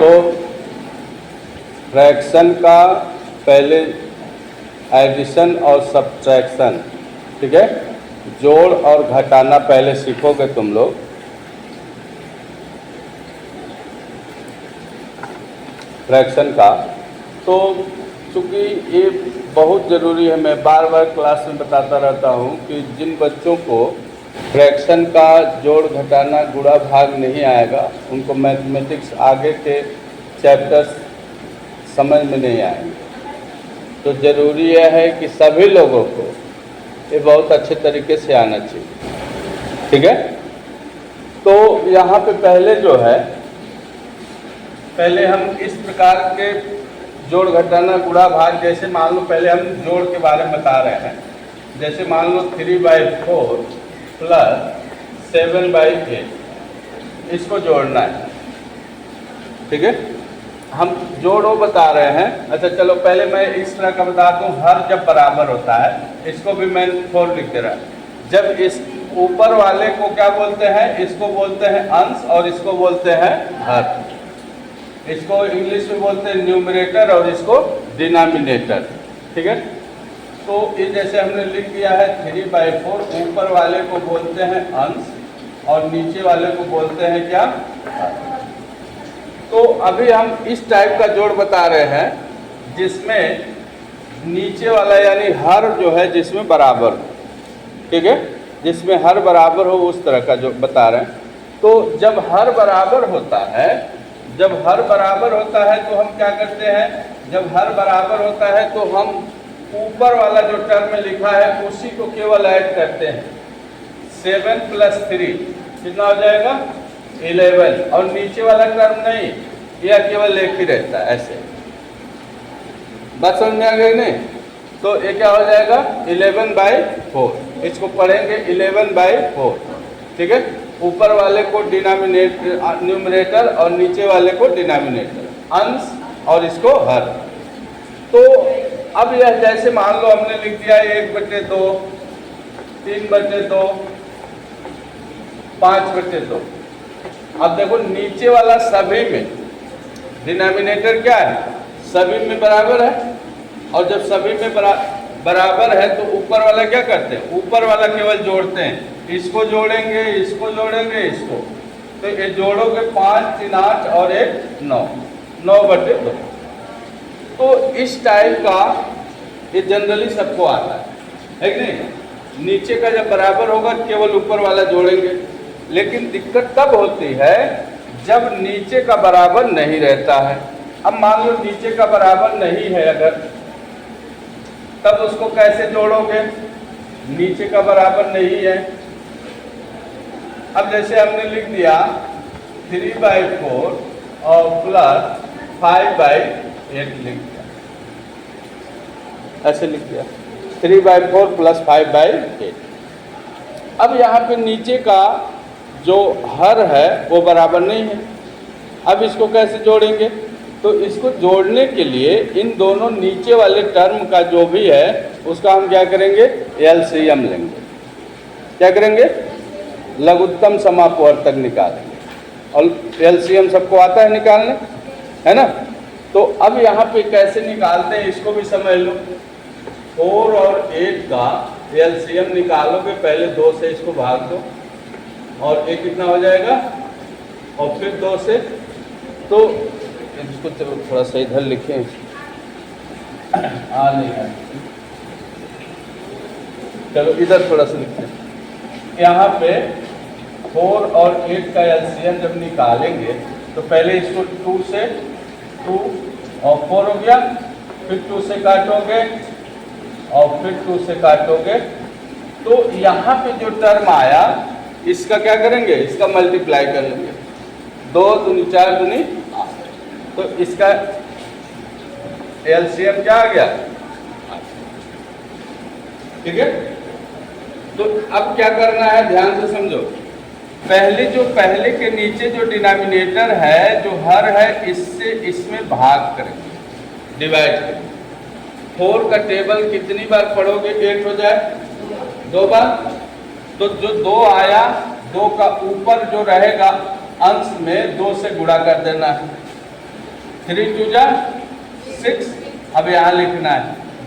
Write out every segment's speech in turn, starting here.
तो फ्रैक्शन का पहले एडिशन और सब्ट्रैक्शन, ठीक है, जोड़ और घटाना पहले सीखोगे तुम लोग। फ्रैक्शन का तो चूँकि ये बहुत ज़रूरी है, मैं बार बार क्लास में बताता रहता हूँ कि जिन बच्चों को फ्रैक्शन का जोड़ घटाना गुणा भाग नहीं आएगा उनको मैथमेटिक्स आगे के चैप्टर्स समझ में नहीं आएंगे। तो ज़रूरी यह है कि सभी लोगों को ये बहुत अच्छे तरीके से आना चाहिए, ठीक है। तो यहाँ पे पहले जो है, पहले हम इस प्रकार के जोड़ घटाना गुणा भाग, जैसे मान लो पहले हम जोड़ के बारे में बता रहे हैं। जैसे मान लो 3/4 + 7/8 इसको जोड़ना है, ठीक है। हम जोड़ो बता रहे हैं। अच्छा चलो पहले मैं इस तरह का बता दूं, हर जब बराबर होता है, इसको भी मैं 4 लिख दे रहा। जब इस ऊपर वाले को क्या बोलते हैं, इसको बोलते हैं अंश और इसको बोलते हैं हर। इसको इंग्लिश में बोलते हैं न्यूमरेटर और इसको डिनोमिनेटर, ठीक है। तो ये जैसे हमने लिख दिया है 3/4, ऊपर वाले को बोलते हैं अंश और नीचे वाले को बोलते हैं क्या, हर। तो अभी हम इस टाइप का जोड़ बता रहे हैं जिसमें नीचे वाला यानी हर जो है जिसमें बराबर हो, ठीक है, जिसमें हर बराबर हो उस तरह का जो बता रहे हैं। तो जब हर बराबर होता है, जब हर बराबर होता है तो हम क्या करते हैं, जब हर बराबर होता है तो हम ऊपर वाला जो टर्म में लिखा है उसी को केवल ऐड करते हैं। 7 + 3 कितना हो जाएगा, 11, और नीचे वाला टर्म नहीं, यह केवल एक ही रहता है। ऐसे बात समझ में आ गई नहीं? तो ये क्या हो जाएगा 11/4, इसको पढ़ेंगे 11/4, ठीक है। ऊपर वाले को न्यूमरेटर और नीचे वाले को डिनोमिनेटर, अंश और इसको हर। तो अब यह जैसे मान लो हमने लिख दिया 1/2, 3/2, 5/2। अब देखो नीचे वाला सभी में, डिनोमिनेटर क्या है, सभी में बराबर है, और जब सभी में बराबर है तो ऊपर वाला क्या करते हैं, ऊपर वाला केवल जोड़ते हैं। इसको जोड़ेंगे, इसको जोड़ेंगे, इसको, तो ये जोड़ोगे 5, 3, 8 और 1, 9, 9/2। तो इस टाइप का ये जनरली सबको आता है कि नहीं। नीचे का जब बराबर होगा केवल ऊपर वाला जोड़ेंगे, लेकिन दिक्कत तब होती है जब नीचे का बराबर नहीं रहता है। अब मान लो नीचे का बराबर नहीं है अगर, तब उसको कैसे जोड़ोगे, नीचे का बराबर नहीं है। अब जैसे हमने लिख दिया 3/4 और + 5/8 लिख दिया, ऐसे लिख दिया 3/4 + 5/8। अब यहाँ पे नीचे का जो हर है वो बराबर नहीं है। अब इसको कैसे जोड़ेंगे, तो इसको जोड़ने के लिए इन दोनों नीचे वाले टर्म का जो भी है उसका हम क्या करेंगे, एलसीएम लेंगे। क्या करेंगे, लघुत्तम समापवर्तक निकालेंगे, और एलसीएम सबको आता है निकालने, है ना। तो अब यहाँ पे कैसे निकालते हैं इसको भी समझ लो। 4 और 8 का एलसीएम निकालोगे, पहले 2 से इसको भाग दो और ये कितना हो जाएगा, और फिर 2 से, तो इसको चलो थोड़ा सा इधर लिखें, नहीं है, चलो इधर थोड़ा सा लिखें। यहाँ पे 4 और 8 का एलसीएम जब निकालेंगे तो पहले इसको 2 से 2 और 4 हो गया, फिर 2 से काटोगे और फिर 2 से काटोगे, तो यहाँ पे जो टर्म आया इसका क्या करेंगे, इसका मल्टीप्लाई कर लेंगे। 2 दूनी 4 दूनी 8, तो इसका एलसीएम क्या आ गया, ठीक है। तो अब क्या करना है, ध्यान से समझो। पहले के नीचे जो डिनोमिनेटर है, जो हर है, इससे इसमें भाग करेंगे, डिवाइड करेंगे। 4 का टेबल कितनी बार पढ़ोगे, 8 हो जाए 2 बार, तो जो 2 आया, 2 का ऊपर जो रहेगा अंश में 2 से गुणा कर देना है, 3 2 जा 6। अब यहाँ लिखना है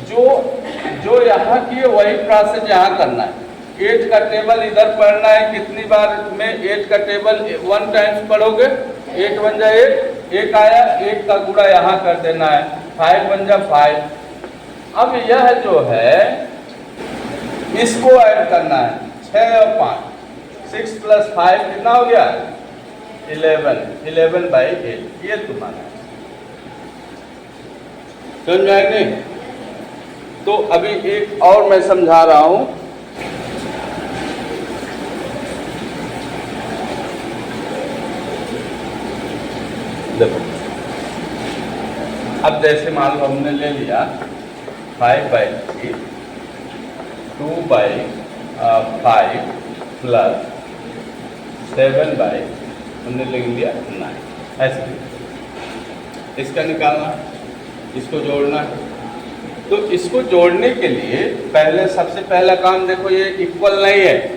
जो यहाँ की है वही प्रोसेस यहाँ करना है। 8 का टेबल इधर पढ़ना है, कितनी बार में 8 का टेबल 1 टाइम्स पढ़ोगे, 8 1 जा 8, 1 आया, 1 का गुणा यहाँ कर देना है, 5 1 जा 5। अब यह जो है इसको ऐड करना है, 6 और 5, 6 + 5 कितना हो गया 11/8। ये तुम्हारा समझ में आया नहीं? तो अभी एक और मैं समझा रहा हूं। देखो अब जैसे मान लो हमने ले लिया 5/3, 2/5 + 7/ हमने ले लिया 9, ऐसे इसका निकालना, इसको जोड़ना है। तो इसको जोड़ने के लिए पहले सबसे पहला काम देखो, ये इक्वल नहीं है,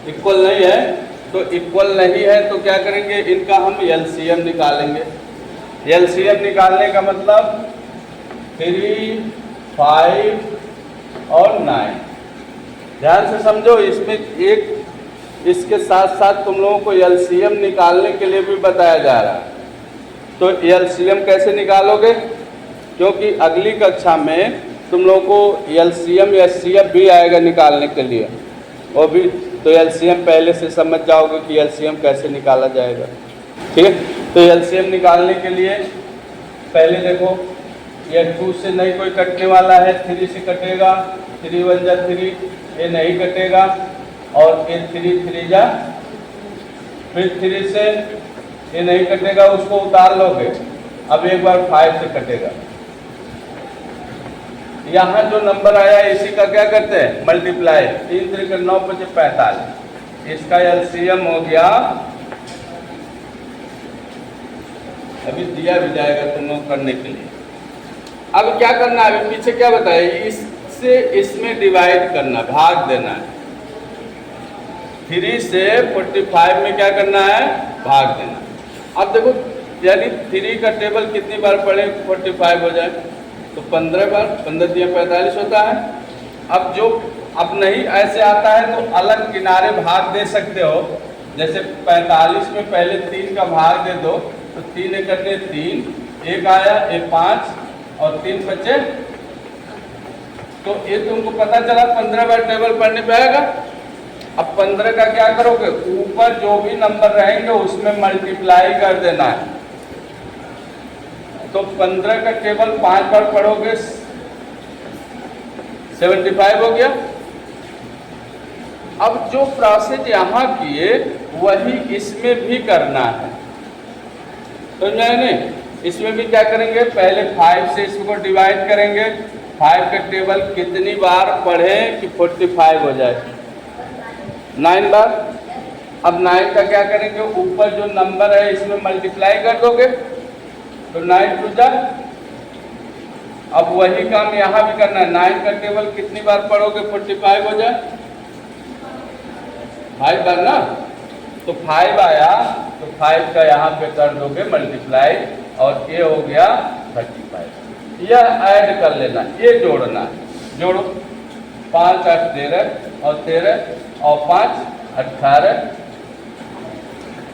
इक्वल नहीं है, तो इक्वल नहीं है तो क्या करेंगे, इनका हम एलसीएम निकालेंगे। एलसीएम निकालने का मतलब 3 5 और 9। ध्यान से समझो, इसमें एक इसके साथ साथ तुम लोगों को एलसीएम निकालने के लिए भी बताया जा रहा है। तो एलसीएम कैसे निकालोगे, क्योंकि अगली कक्षा में तुम लोगों को एलसीएम या एचसीएफ भी आएगा निकालने के लिए, वो भी तो एलसीएम पहले से समझ जाओगे कि एलसीएम कैसे निकाला जाएगा। ठीक है, तो एलसीएम निकालने के लिए पहले देखो, ये 2 से नहीं कोई कटने वाला है, 3 से कटेगा, 3 1 जा 3, ये नहीं कटेगा, और ये 3 3 जा, फिर 3 से ये नहीं कटेगा, उसको उतार लोगे। अब एक बार 5 से कटेगा। यहाँ जो नंबर आया इसी का क्या करते हैं, मल्टीप्लाई, 3 3 के 9 5 45, इसका एलसीएम हो गया। अभी दिया भी जाएगा तुम लोग करने के लिए। अब क्या करना है, अभी पीछे क्या बताया, इससे इसमें डिवाइड करना, भाग देना है। 3 से 45 में क्या करना है, भाग देना। अब देखो यानी 3 का टेबल कितनी बार पढ़े 45 हो जाए, तो 15 बार, 15 × 45 होता है। अब जो अब नहीं ऐसे आता है तो अलग किनारे भाग दे सकते हो, जैसे 45 में पहले 3 का भाग दे दो, तो 3 × 3, 1 आया, 1 5 और 3 बचे, तो ये तुमको पता चला 15 बार टेबल पढ़ने पे आएगा। अब 15 का क्या करोगे, ऊपर जो भी नंबर रहेंगे उसमें मल्टीप्लाई कर देना है। तो 15 का टेबल 5 बार पढ़ोगे 75 हो गया। अब जो प्रोसेस यहाँ किए वही इसमें भी करना है, तो नहीं, इसमें भी क्या करेंगे, पहले 5 से इसको डिवाइड करेंगे। 5 का टेबल कितनी बार पढ़ें कि 45 हो जाए, 9 बार। अब 9 का क्या करेंगे, ऊपर जो नंबर है इसमें मल्टीप्लाई कर दोगे, तो 9 2 जा। अब वही काम यहाँ भी करना है, 9 का टेबल कितनी बार पढ़ोगे 45 हो जाए, 5 बार ना। तो 5 आया तो 5 का यहाँ पे कर दोगे मल्टीप्लाई, और ये हो गया 35। यह ऐड कर लेना, ये जोड़ना है, जोड़ो 5 8 13 और 13 और 5 18,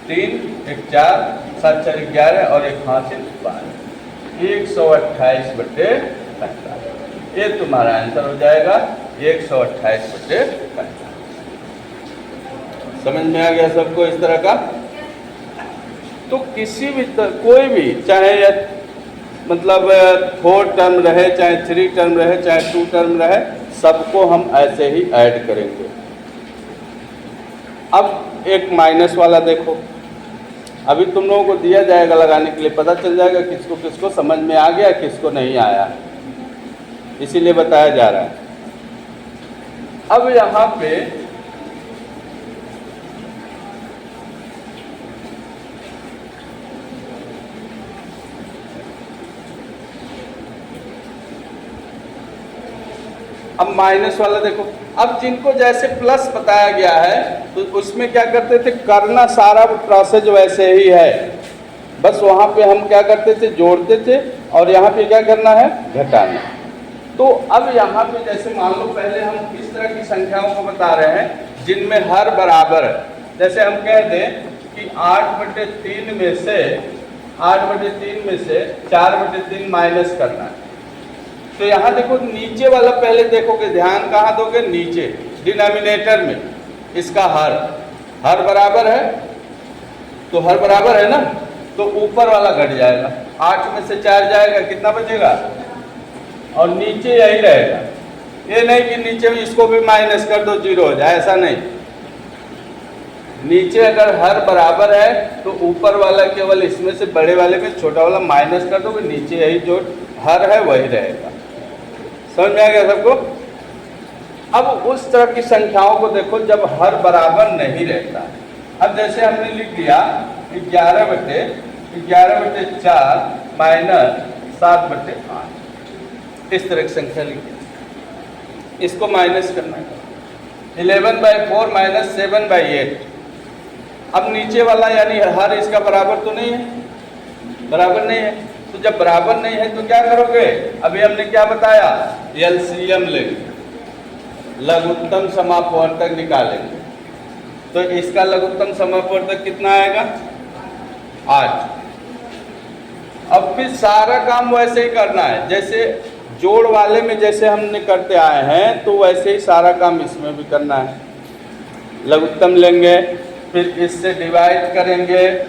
3 1 4 7 4 11 और 1 5 12, 128/45। ये तुम्हारा आंसर हो जाएगा 128/45। समझ में आ गया सबको इस तरह का? तो किसी भी कोई भी, चाहे मतलब 4 टर्म रहे, चाहे 3 टर्म रहे, चाहे 2 टर्म रहे, सबको हम ऐसे ही ऐड करेंगे। अब एक माइनस वाला देखो, अभी तुम लोगों को दिया जाएगा लगाने के लिए, पता चल जाएगा किसको किसको समझ में आ गया, किसको नहीं आया, इसीलिए बताया जा रहा है। अब यहाँ पे अब माइनस वाला देखो, अब जिनको जैसे प्लस बताया गया है तो उसमें क्या करते थे, करना सारा प्रोसेस वैसे ही है बस वहाँ पे हम क्या करते थे, जोड़ते थे, और यहाँ पे क्या करना है, घटाना। तो अब यहाँ पे जैसे मान लो पहले हम इस तरह की संख्याओं को बता रहे हैं जिनमें हर बराबर है। जैसे हम कह दें कि 8/3 में से 8/3 में से 4/3 माइनस करना है। तो यहाँ देखो नीचे वाला पहले देखोगे, ध्यान कहाँ दोगे, नीचे डिनोमिनेटर में इसका हर बराबर है, तो हर बराबर है ना, तो ऊपर वाला घट जाएगा, 8 में से 4 जाएगा, कितना बचेगा, और नीचे यही रहेगा। ये नहीं कि नीचे भी इसको भी माइनस कर दो 0 हो जाए, ऐसा नहीं। नीचे अगर हर बराबर है तो ऊपर वाला केवल इसमें से बड़े वाले में छोटा वाला माइनस कर दो, नीचे यही जो हर है वही रहेगा। समझ में आ गया सबको? अब उस तरह की संख्याओं को देखो जब हर बराबर नहीं रहता है। अब जैसे हमने लिख दिया 11/4 माइनस 7/8, इस तरह की संख्या लिखी, इसको माइनस करना है। 11/4 माइनस 7/8। अब नीचे वाला यानी हर इसका बराबर तो नहीं है, बराबर नहीं है, तो जब बराबर नहीं है तो क्या करोगे, अभी हमने क्या बताया, एलसीएम लेंगे, लघुत्तम समापवर्तक निकालेंगे। तो इसका लघुत्तम समापवर्तक कितना आएगा, 8। अब फिर सारा काम वैसे ही करना है, जैसे जोड़ वाले में जैसे हमने करते आए हैं तो वैसे ही सारा काम इसमें भी करना है। लघुत्तम लेंगे, फिर इससे डिवाइड करेंगे,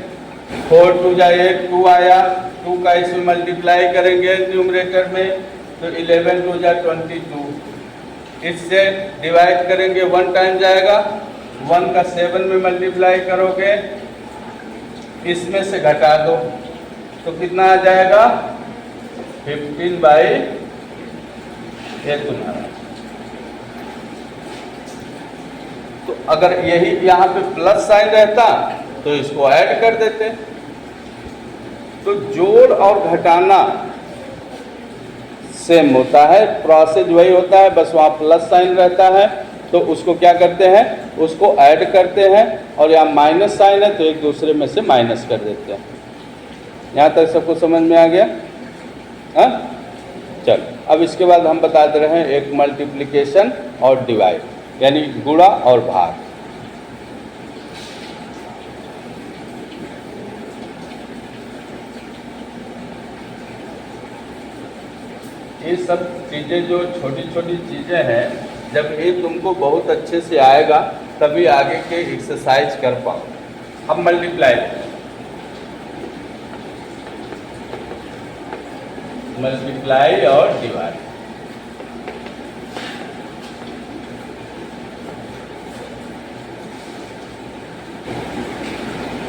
4 2 जा 8, 2 आया, 2 का इसमें मल्टीप्लाई करेंगे न्यूमरेटर में, तो 11 2 जा 22, इससे डिवाइड करेंगे, 1 टाइम जाएगा, 1 का 7 में मल्टीप्लाई करोगे, इसमें से घटा दो तो कितना आ जाएगा, 15/8 तुम्हारा। तो अगर यही यहाँ पे प्लस साइन रहता तो इसको ऐड कर देते। तो जोड़ और घटाना सेम होता है, प्रोसेस वही होता है, बस वहाँ प्लस साइन रहता है तो उसको क्या करते हैं, उसको ऐड करते हैं, और यहाँ माइनस साइन है तो एक दूसरे में से माइनस कर देते हैं। यहाँ तक सबको समझ में आ गया? हाँ, चलो अब इसके बाद हम बताते रहे हैं एक मल्टीप्लिकेशन और डिवाइड, यानी गुणा और भाग। ये सब चीज़ें जो छोटी छोटी चीज़ें हैं, जब ये तुमको बहुत अच्छे से आएगा तभी आगे के एक्सरसाइज कर पाओ। अब मल्टीप्लाई और डिवाइड।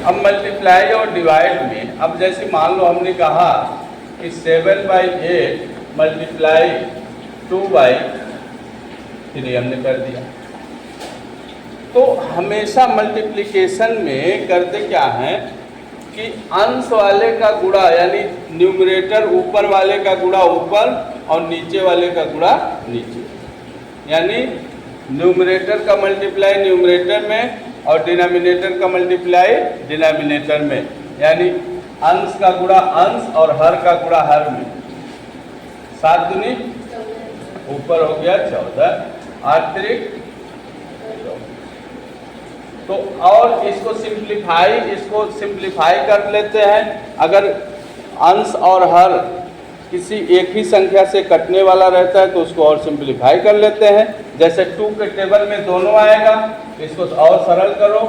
अब मल्टीप्लाई और डिवाइड में, अब जैसे मान लो हमने कहा कि 7/8 मल्टीप्लाई 2/3 हमने कर दिया। तो हमेशा मल्टीप्लिकेशन में करते क्या हैं कि अंश वाले का गुणा, यानी न्यूमरेटर ऊपर वाले का गुणा ऊपर और नीचे वाले का गुणा नीचे, यानी न्यूमरेटर का मल्टीप्लाई न्यूमरेटर में और डिनोमिनेटर का मल्टीप्लाई डिनोमिनेटर में, यानी अंश का गुणा अंश और हर का गुणा हर में। 7 दूनी ऊपर हो गया 14, 8 3 तो और इसको सिंप्लीफाई कर लेते हैं। अगर अंश और हर किसी एक ही संख्या से कटने वाला रहता है तो उसको और सिंप्लीफाई कर लेते हैं। जैसे 2 के टेबल में दोनों आएगा, इसको और सरल करो,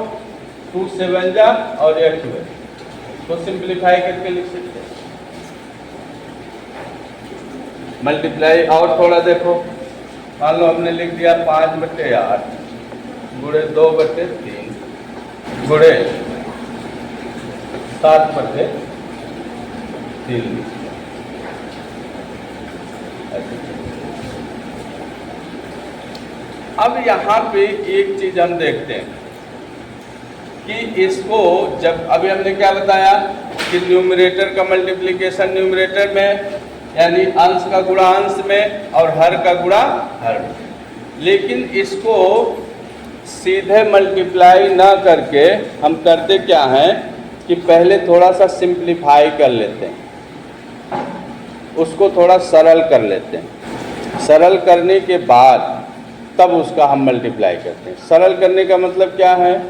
2 7 जा और 8 12, तो सिंप्लीफाई करके लिख सकते हैं। मल्टीप्लाई और थोड़ा देखो, मान लो हमने लिख दिया 5/8 गुणे 2/3 गुणे 7/3। अब यहाँ पे एक चीज हम देखते हैं कि इसको जब अभी हमने क्या बताया कि न्यूमरेटर का मल्टीप्लिकेशन न्यूमरेटर में, यानी अंश का गुणा अंश में और हर का गुणा हर में, लेकिन इसको सीधे मल्टीप्लाई ना करके हम करते क्या हैं कि पहले थोड़ा सा सिंप्लीफाई कर लेते हैं, उसको थोड़ा सरल कर लेते हैं। सरल करने के बाद तब उसका हम मल्टीप्लाई करते हैं। सरल करने का मतलब क्या है,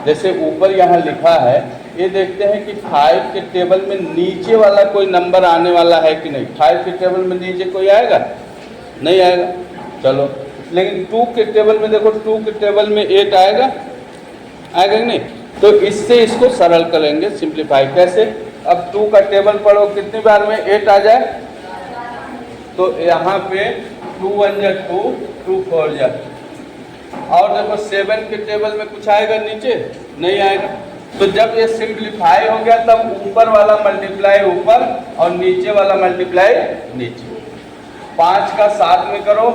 जैसे ऊपर यहाँ लिखा है, ये देखते हैं कि 5 के टेबल में नीचे वाला कोई नंबर आने वाला है कि नहीं। 5 के टेबल में नीचे कोई आएगा? नहीं आएगा। चलो, लेकिन 2 के टेबल में देखो, 2 के टेबल में 8 आएगा, आएगा कि नहीं? तो इससे इसको सरल करेंगे, सिंप्लीफाई। कैसे? अब 2 का टेबल पढ़ो, कितनी बार में 8 आ जाए? तो यहाँ पे 2 1 जा 2, 2 4 जा। और देखो 7 के टेबल में कुछ आएगा नीचे? नहीं आएगा। तो जब ये सिंप्लीफाई हो गया तब ऊपर वाला मल्टीप्लाई ऊपर और नीचे वाला मल्टीप्लाई नीचे। 5 का 7 में करो,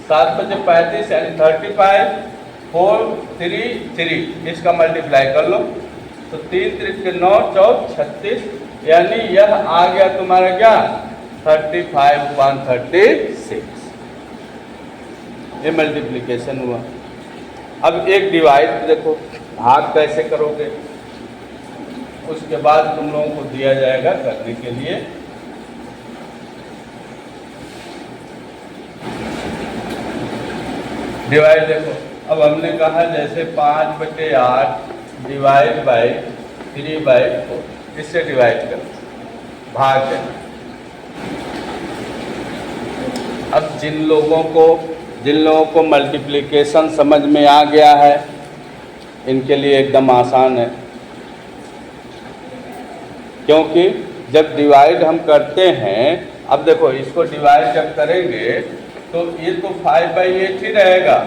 7 बचे 35 यानी 35, 4 3 3, इसका मल्टीप्लाई कर लो तो 3 3 के 9 4 36, यानी यह आ गया तुम्हारा क्या? 35/36। ये मल्टीप्लिकेशन हुआ। अब एक डिवाइड देखो, भाग कैसे करोगे उसके बाद तुम लोगों को दिया जाएगा करने के लिए। डिवाइड देखो, अब हमने कहा जैसे 5/8 डिवाइड बाई 3/4, इससे डिवाइड करो, भाग देना। अब जिन लोगों को मल्टीप्लिकेशन समझ में आ गया है, इनके लिए एकदम आसान है, क्योंकि जब डिवाइड हम करते हैं, अब देखो इसको डिवाइड जब करेंगे तो ये तो 5/8 ही रहेगा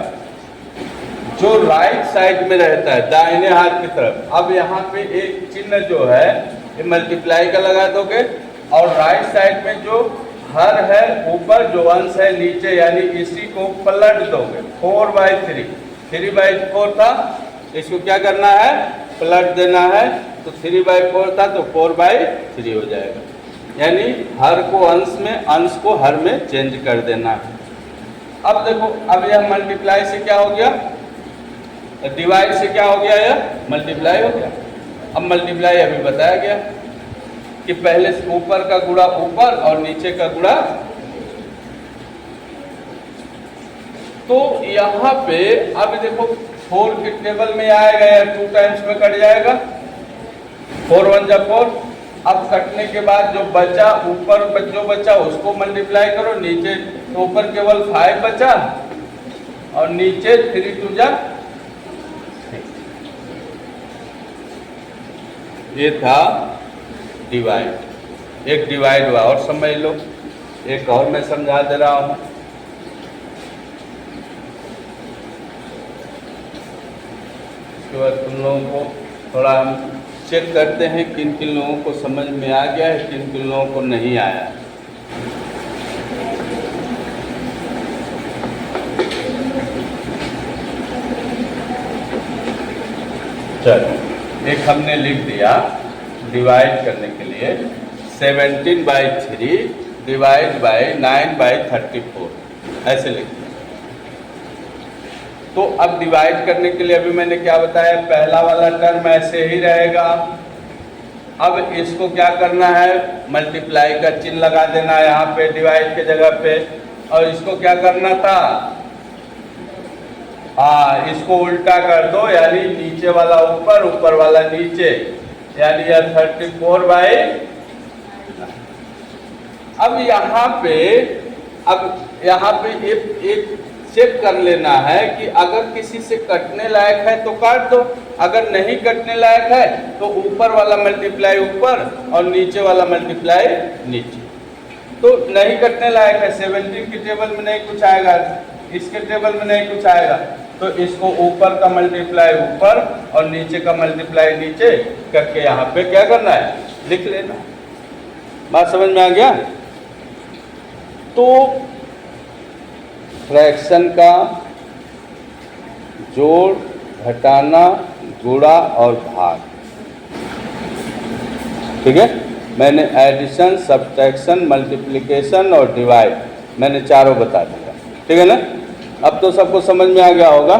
जो राइट साइड में रहता है, दाहिने हाथ की तरफ। अब यहाँ पे एक चिन्ह जो है ये मल्टीप्लाई का लगा दोगे, और राइट साइड में जो हर है ऊपर, जो अंश है नीचे, यानी इसी को पलट दोगे। 4/3, 3/4 था, इसको क्या करना है? पलट देना है। तो 3/4 था तो 4/3 हो जाएगा, यानी हर को अंश में, अंश को हर में चेंज कर देना है। अब देखो, अब यह मल्टीप्लाई से क्या हो गया? डिवाइड से क्या हो गया? यह मल्टीप्लाई हो गया। अब मल्टीप्लाई अभी बताया गया कि पहले ऊपर का गुणा ऊपर और नीचे का गुणा। तो यहाँ पे अब देखो 4 के टेबल में आएगा या 2 टाइम्स में कट जाएगा, 4 1 जा 4। अब कटने के बाद जो बचा, ऊपर जो बचा उसको मल्टीप्लाई करो, नीचे तो ऊपर केवल 5 बचा और नीचे 3 2 जा। ये था डिवाइड, एक डिवाइड हुआ। और समझ लो, एक और मैं समझा दे रहा हूँ। इसके बाद तुम लोगों को थोड़ा हम चेक करते हैं किन किन लोगों को समझ में आ गया है, किन किन लोगों को नहीं आया। चलो, एक हमने लिख दिया डिवाइड करने के लिए 17/3 डिवाइड बाई 9/34, ऐसे लिख दिया। तो अब डिवाइड करने के लिए अभी मैंने क्या बताया, पहला वाला टर्म ऐसे ही रहेगा। अब इसको क्या करना है? मल्टीप्लाई का चिन्ह लगा देना है यहाँ पे डिवाइड के जगह पे। और इसको क्या करना था? हाँ, इसको उल्टा कर दो, यानी नीचे वाला ऊपर, ऊपर वाला नीचे, यानी यह 34/। अब यहाँ पे एक चेक कर लेना है कि अगर किसी से कटने लायक है तो काट दो, अगर नहीं कटने लायक है तो ऊपर वाला मल्टीप्लाई ऊपर और नीचे वाला मल्टीप्लाई नीचे। तो नहीं कटने लायक है, 17 के टेबल में नहीं कुछ आएगा, इसके टेबल में नहीं कुछ आएगा, तो इसको ऊपर का मल्टीप्लाई ऊपर और नीचे का मल्टीप्लाई नीचे करके यहाँ पे क्या करना है? लिख लेना। बात समझ में आ गया? तो फ्रैक्शन का जोड़, घटाना, गुणा और भाग, ठीक है। मैंने एडिशन, सब्ट्रैक्शन, मल्टीप्लिकेशन और डिवाइड मैंने चारों बता दिया, ठीक है ना। अब तो सबको समझ में आ गया होगा।